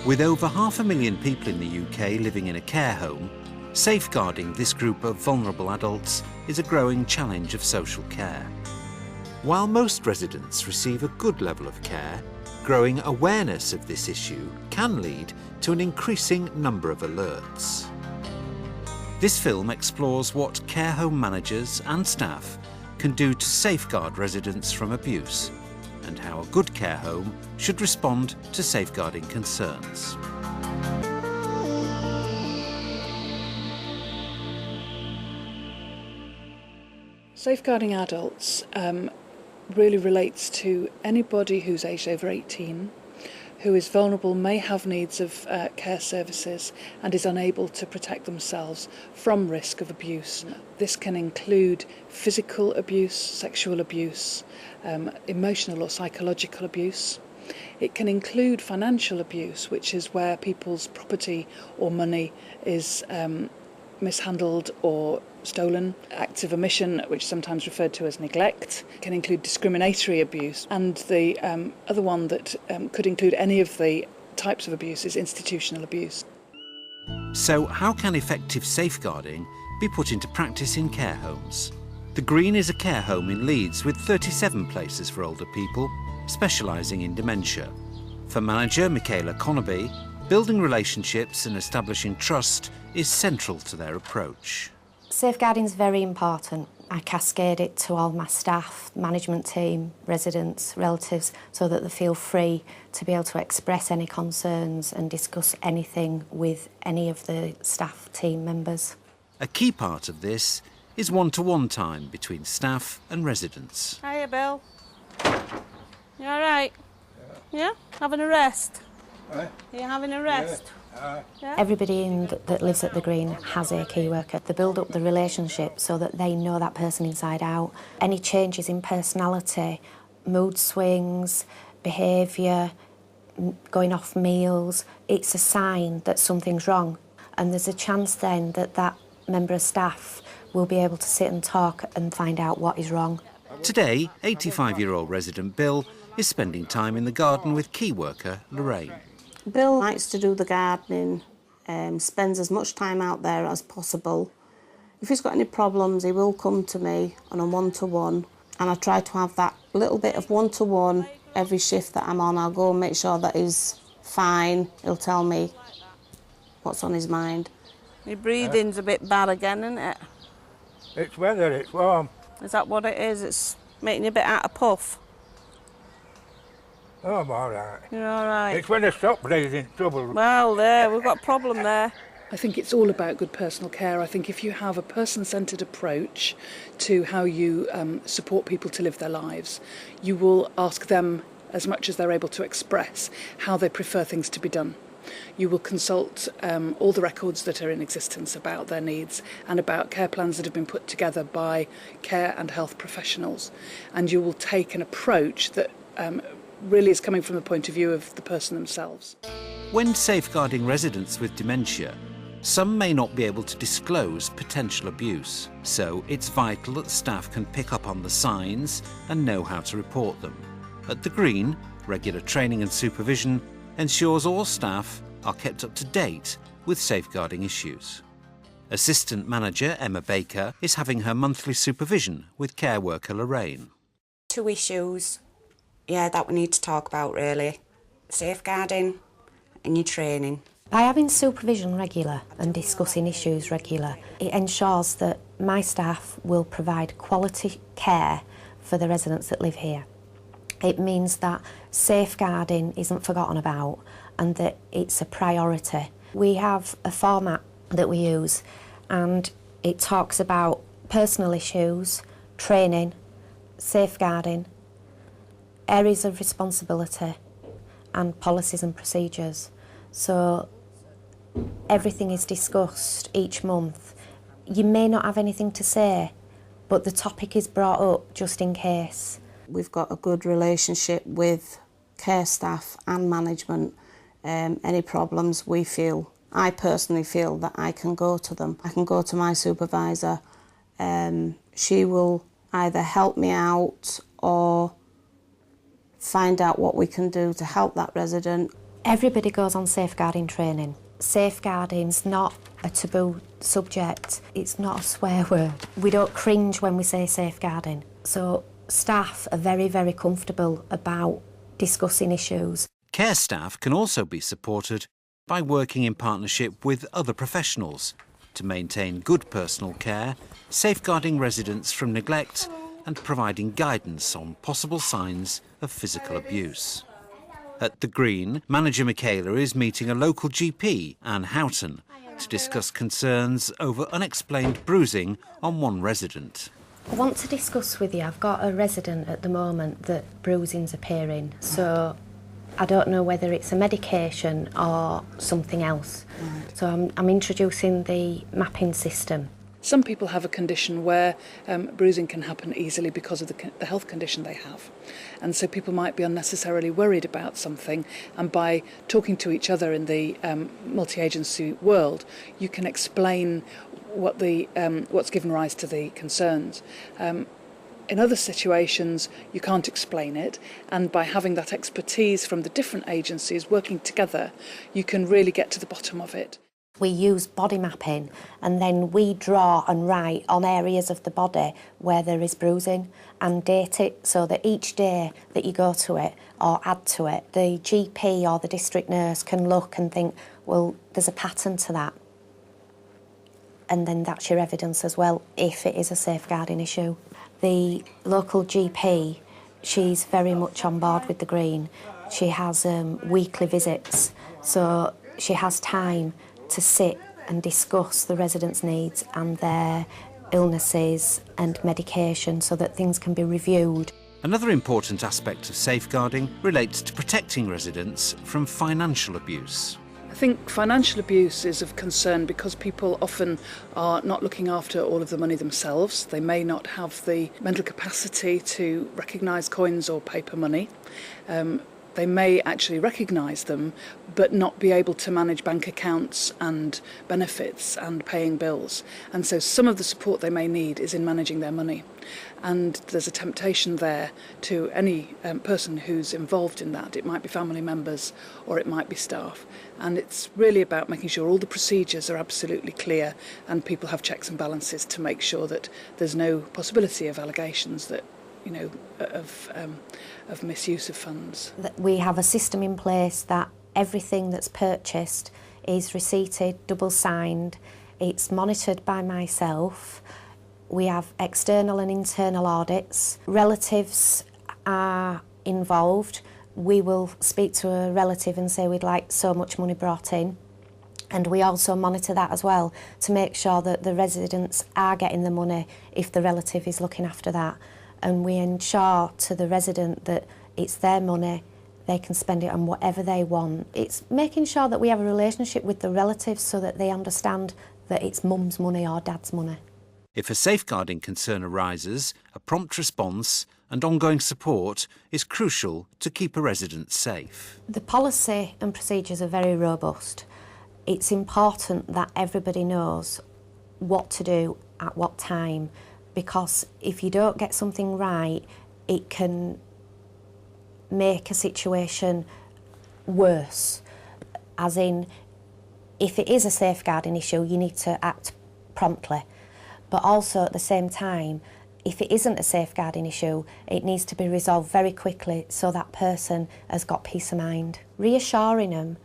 With over 500,000 people in the UK living in a care home, safeguarding this group of vulnerable adults is a growing challenge of social care. While most residents receive a good level of care, growing awareness of this issue can lead to an increasing number of alerts. This film explores what care home managers and staff can do to safeguard residents from abuse, and how a good care home should respond to safeguarding concerns. Safeguarding adults really relates to anybody who's aged over 18, who is vulnerable, may have needs of care services and is unable to protect themselves from risk of abuse. This can include physical abuse, sexual abuse, emotional or psychological abuse. It can include financial abuse, which is where people's property or money is mishandled or stolen. Acts of omission, which is sometimes referred to as neglect, can include discriminatory abuse, and the other one that could include any of the types of abuse is institutional abuse. So how can effective safeguarding be put into practice in care homes? The Green is a care home in Leeds with 37 places for older people, specialising in dementia. For manager Michaela Connerby, building relationships and establishing trust is central to their approach. Safeguarding is very important. I cascade it to all my staff, management team, residents, relatives, so that they feel free to be able to express any concerns and discuss anything with any of the staff team members. A key part of this is one-to-one time between staff and residents. Hiya, Bill. You all right? Yeah? Having a rest? Are you having a rest? Yeah. Everybody that lives at the Green has a key worker. They build up the relationship so that they know that person inside out. Any changes in personality, mood swings, behaviour, going off meals, it's a sign that something's wrong. And there's a chance then that that member of staff will be able to sit and talk and find out what is wrong. Today, 85-year-old resident Bill is spending time in the garden with key worker Lorraine. Bill likes to do the gardening, spends as much time out there as possible. If he's got any problems, he will come to me on a one-to-one, and I try to have that little bit of one-to-one every shift that I'm on. I'll go and make sure that he's fine. He'll tell me what's on his mind. Your breathing's a bit bad again, isn't it? It's weather, it's warm. Is that what it is? It's making you a bit out of puff? Oh, I'm all right. You're all right? It's when I stop breathing, trouble. Well, we've got a problem there. I think it's all about good personal care. I think if you have a person-centred approach to how you support people to live their lives, you will ask them, as much as they're able to express, how they prefer things to be done. You will consult all the records that are in existence about their needs and about care plans that have been put together by care and health professionals. And you will take an approach that really is coming from the point of view of the person themselves. When safeguarding residents with dementia, some may not be able to disclose potential abuse, so it's vital that staff can pick up on the signs and know how to report them. At the Green, regular training and supervision ensures all staff are kept up to date with safeguarding issues. Assistant manager Emma Baker is having her monthly supervision with care worker Lorraine. 2 issues, that we need to talk about really. Safeguarding and your training. By having supervision regular and discussing issues regular, it ensures that my staff will provide quality care for the residents that live here. It means that safeguarding isn't forgotten about and that it's a priority. We have a format that we use and it talks about personal issues, training, safeguarding, areas of responsibility and policies and procedures. So everything is discussed each month. You may not have anything to say, but the topic is brought up just in case. We've got a good relationship with care staff and management. Any problems I personally feel that I can go to them. I can go to my supervisor. She will either help me out or find out what we can do to help that resident. Everybody goes on safeguarding training. Safeguarding's not a taboo subject. It's not a swear word. We don't cringe when we say safeguarding. So staff are very, very comfortable about discussing issues. Care staff can also be supported by working in partnership with other professionals to maintain good personal care, safeguarding residents from neglect and providing guidance on possible signs of physical abuse. At the Green, manager Michaela is meeting a local GP, Anne Houghton, to discuss concerns over unexplained bruising on one resident. I want to discuss with you, I've got a resident at the moment that bruising's appearing, so I don't know whether it's a medication or something else. Right. So I'm introducing the mapping system. Some people have a condition where bruising can happen easily because of the health condition they have. And so people might be unnecessarily worried about something, and by talking to each other in the multi-agency world, you can explain what's given rise to the concerns. In other situations, you can't explain it, and by having that expertise from the different agencies working together, you can really get to the bottom of it. We use body mapping, and then we draw and write on areas of the body where there is bruising and date it, so that each day that you go to it or add to it, the GP or the district nurse can look and think, well, there's a pattern to that. And then that's your evidence as well, if it is a safeguarding issue. The local GP, she's very much on board with the Green. She has weekly visits, so she has time to sit and discuss the residents' needs and their illnesses and medication so that things can be reviewed. Another important aspect of safeguarding relates to protecting residents from financial abuse. I think financial abuse is of concern because people often are not looking after all of the money themselves. They may not have the mental capacity to recognise coins or paper money. They may actually recognise them but not be able to manage bank accounts and benefits and paying bills. And so some of the support they may need is in managing their money. And there's a temptation there to any person who's involved in that. It might be family members or it might be staff. And it's really about making sure all the procedures are absolutely clear and people have checks and balances to make sure that there's no possibility of allegations that of misuse of funds. We have a system in place that everything that's purchased is receipted, double signed, it's monitored by myself. We have external and internal audits. Relatives are involved. We will speak to a relative and say we'd like so much money brought in. And we also monitor that as well to make sure that the residents are getting the money if the relative is looking after that. And we ensure to the resident that it's their money, they can spend it on whatever they want. It's making sure that we have a relationship with the relatives so that they understand that it's mum's money or dad's money. If a safeguarding concern arises, a prompt response and ongoing support is crucial to keep a resident safe. The policy and procedures are very robust. It's important that everybody knows what to do at what time, because if you don't get something right, it can make a situation worse. As in, if it is a safeguarding issue, you need to act promptly. But also at the same time, if it isn't a safeguarding issue, it needs to be resolved very quickly so that person has got peace of mind. Reassuring them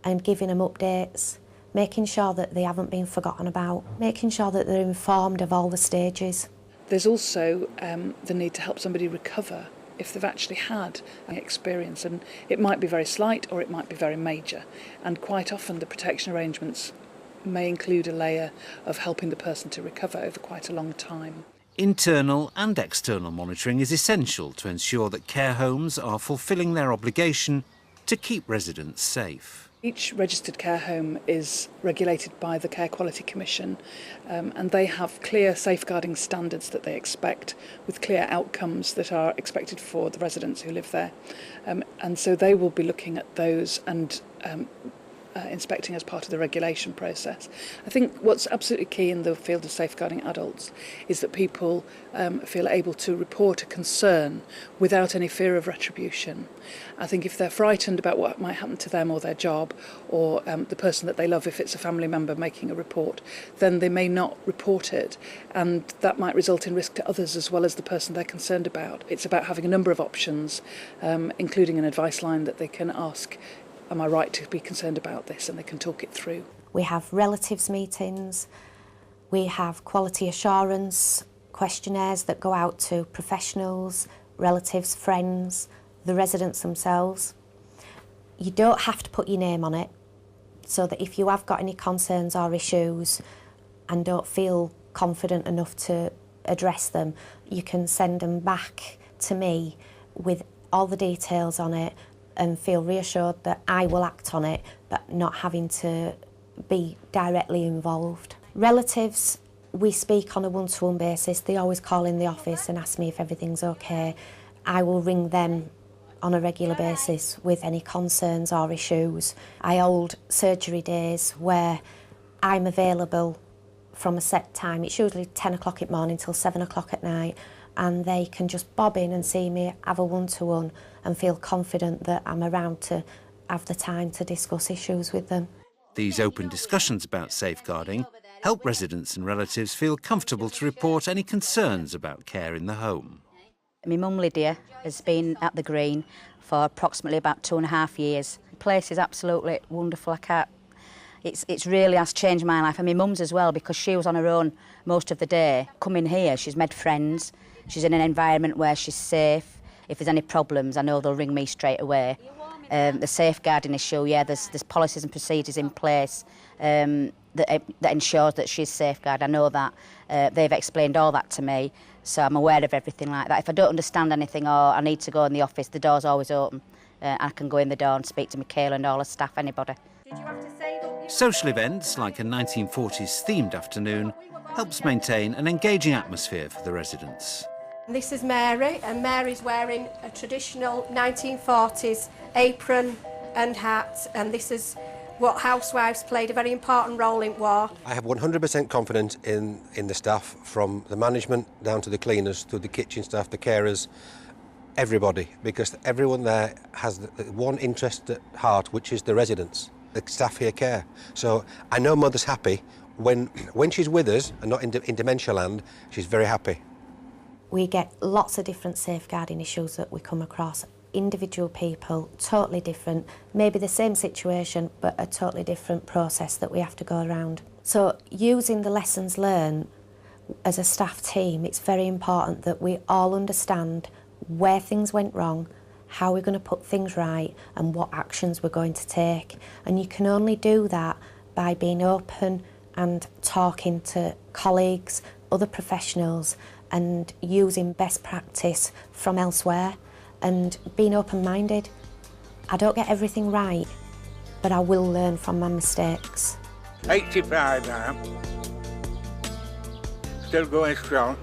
and giving them updates, making sure that they haven't been forgotten about, making sure that they're informed of all the stages. There's also the need to help somebody recover if they've actually had an experience, and it might be very slight or it might be very major, and quite often the protection arrangements may include a layer of helping the person to recover over quite a long time. Internal and external monitoring is essential to ensure that care homes are fulfilling their obligation to keep residents safe. Each registered care home is regulated by the Care Quality Commission, and they have clear safeguarding standards that they expect, with clear outcomes that are expected for the residents who live there. And so they will be looking at those and inspecting as part of the regulation process. I think what's absolutely key in the field of safeguarding adults is that people feel able to report a concern without any fear of retribution. I think if they're frightened about what might happen to them or their job or the person that they love, if it's a family member making a report, then they may not report it, and that might result in risk to others as well as the person they're concerned about. It's about having a number of options, including an advice line that they can ask, am I right to be concerned about this, and they can talk it through. We have relatives meetings, we have quality assurance questionnaires that go out to professionals, relatives, friends, the residents themselves. You don't have to put your name on it, so that if you have got any concerns or issues and don't feel confident enough to address them, you can send them back to me with all the details on it and feel reassured that I will act on it, but not having to be directly involved. Relatives, we speak on a one-to-one basis. They always call in the office and ask me if everything's okay. I will ring them on a regular basis with any concerns or issues. I hold surgery days where I'm available from a set time. It's usually 10 o'clock in the morning till 7 o'clock at night, and they can just bob in and see me, have a one-to-one and feel confident that I'm around to have the time to discuss issues with them. These open discussions about safeguarding help residents and relatives feel comfortable to report any concerns about care in the home. My mum Lydia has been at the Green for approximately about 2.5 years. The place is absolutely wonderful. It's really has changed my life, and my mum's as well, because she was on her own most of the day. Coming here, she's made friends, she's in an environment where she's safe. If there's any problems, I know they'll ring me straight away. The safeguarding issue, yeah, there's policies and procedures in place that ensures that she's safeguarded. I know that. They've explained all that to me, so I'm aware of everything like that. If I don't understand anything or I need to go in the office, the door's always open. I can go in the door and speak to Michaela and all the staff, anybody. Social events, like a 1940s themed afternoon, helps maintain an engaging atmosphere for the residents. This is Mary, and Mary's wearing a traditional 1940s apron and hat, and this is what housewives played a very important role in war. I have 100% confidence in the staff, from the management down to the cleaners, to the kitchen staff, the carers, everybody, because everyone there has the one interest at heart, which is the residents. The staff here care. So I know Mother's happy. When she's with us and not in dementia land, she's very happy. We get lots of different safeguarding issues that we come across. Individual people, totally different, maybe the same situation, but a totally different process that we have to go around. So using the lessons learned as a staff team, it's very important that we all understand where things went wrong, how we're going to put things right, and what actions we're going to take. And you can only do that by being open and talking to colleagues, other professionals, and using best practice from elsewhere and being open-minded. I don't get everything right, but I will learn from my mistakes. 85 now. Still going strong.